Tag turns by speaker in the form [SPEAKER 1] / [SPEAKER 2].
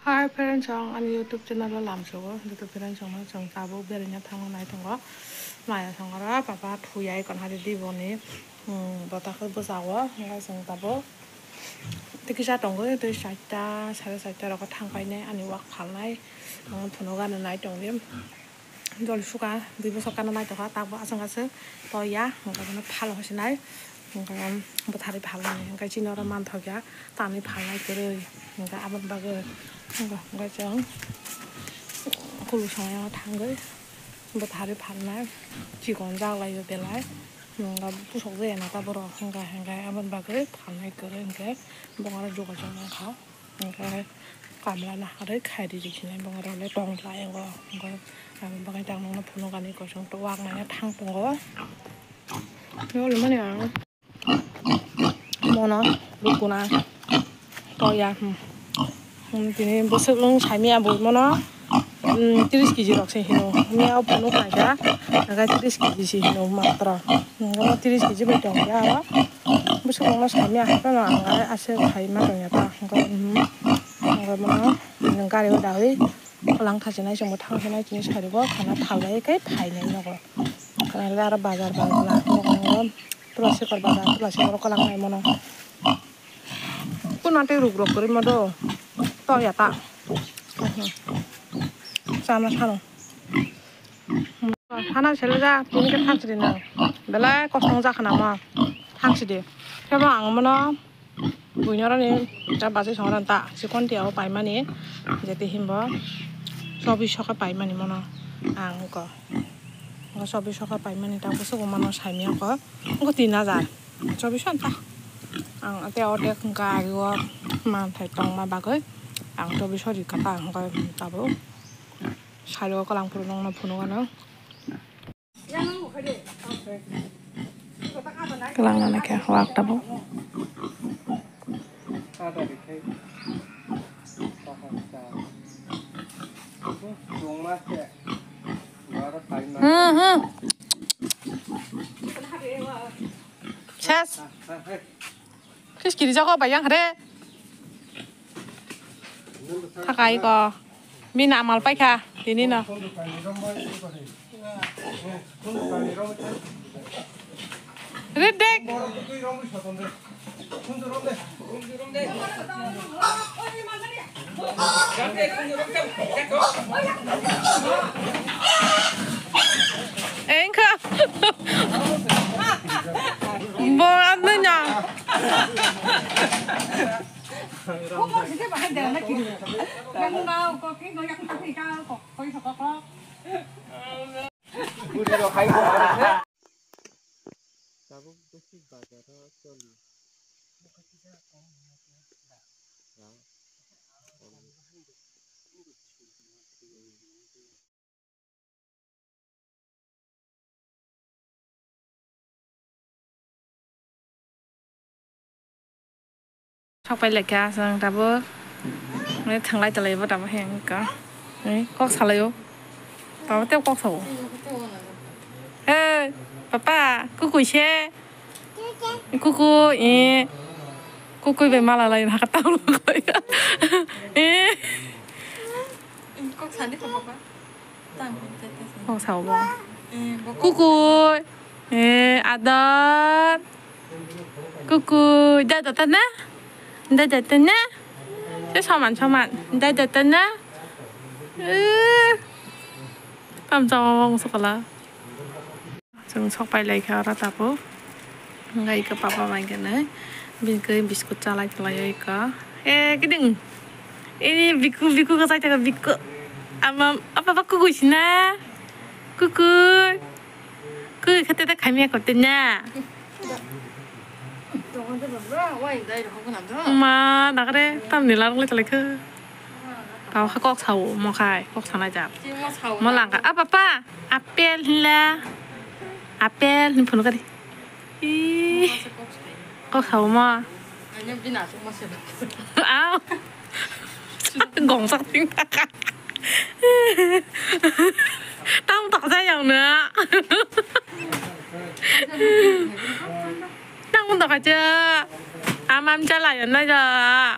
[SPEAKER 1] Hi parents on YouTube channel làm số YouTube parents on nó chồng ta bố biết nhá thằng này thằng đó mày thằng đó papa thui ai còn hai đi vô nè bảo ta không bao giờ á ngay chồng ta bố thì cái sao trồng cái tôi sạch ta rồi có thằng cái này anh ấy quạt phẳng này phụ nữ gan này trồng điểm rồi lúc cả đi vô sau cái này tôi ta bố sang cái sữa tôi giá một cái nó phá lo hết này một cái một thằng đi phá này cái chi nó làm thôi giá tạm đi phá này cái một cái ăn bắp cái cái trắng cô lùi xong em thằng cái một thằng đi phá này chỉ còn rau lại rồi để lại 뭔가 부속에 나가 보러 한가 한번 박을 반에 그런 게 뭔가 조가 좀 가. 뭔가 감라나 하를 카이디지네 뭔가 원래 동라인 거 뭔가 뭔가 장롱나 보는 거 아니고 좀또 왕나냐 탕본 거. 이거 얼마냐? 뭐나 먹구나. 또야. thì bữa sức luôn xài mía bột mà nó 30kg 럭세 히노 미아 보노 가자 나가 30kg 히노 마트라 나가 30kg betul ya besok mau sami apa lah nggak asal kayak mana ternyata nggak mana nggak ada dari kelang kasihnya cuma thang sana jenis hari gua karena tahu lagi kayak thainya nggak karena ada bazar lah nggak terus sekolah bazar terus sekolah kelang naik mana pun nanti rugrok kiri mana toh ya tak sama 사노 하나 젤자 보니까 탕치리나 멜라 거성자 하나마 탕치리 해봐 안면은 부녀라니 자 바지 정한다 시콘디하고 바이마니 이제 힘봐 서비스가 바이마니 뭐나 안거 서비스가 바이마니 다 무슨 거만 살면 거 이거 디나자 서비스 안다 안 어때 그니까 이거 만 탈동만 박을 안 서비스 어디 갔다 거 따보 사료가 그랑 부르는 거 보는 거는 그랑 안에 그 왔다 보 샷 그래서 길이 저거 봐양 그래 다가 이거 미나 아말 빠이카 디니나 레덱 앵커 뭐 안 되냐
[SPEAKER 2] có cái mà hay đèn nó kìm đang đâu có cái người dân thì cao có thật có
[SPEAKER 1] học bài lệch ra sang đáp bơ mấy thằng lại trả lời vào đáp hàng cả đấy có sao lấy không tao tiêu có sổ ê papa cucuy xe cucuy cucuy về mà là lấy hạt tao luôn rồi ê
[SPEAKER 2] có sản đi không bác tăng
[SPEAKER 1] có sổ không cucuy ê 아들 cucuy đã 됐다 나 나 됐다 저만 나 됐다 나 깜짝 놀랐어 지금 석발 레이카 알아다보 ngay cái papa mày cái này bên cái biscuit cha lại cái 에 cái ini biku cái cái biku ama apa kuku sina kuku 그때 감이야 거든냐 엄마 나 그래 땀 내라는 거 잘래 그 tao khắc cóc sầu mò khai cóc sáng nay chạp mò làng cả à papa apple là apple nên phụ nữ cái đi cóc sầu mò áo gồng sắc tiếng ta tao không tỏ ra nhiều nữa tao không tỏ ra chưa à mam trả lại ở đây giờ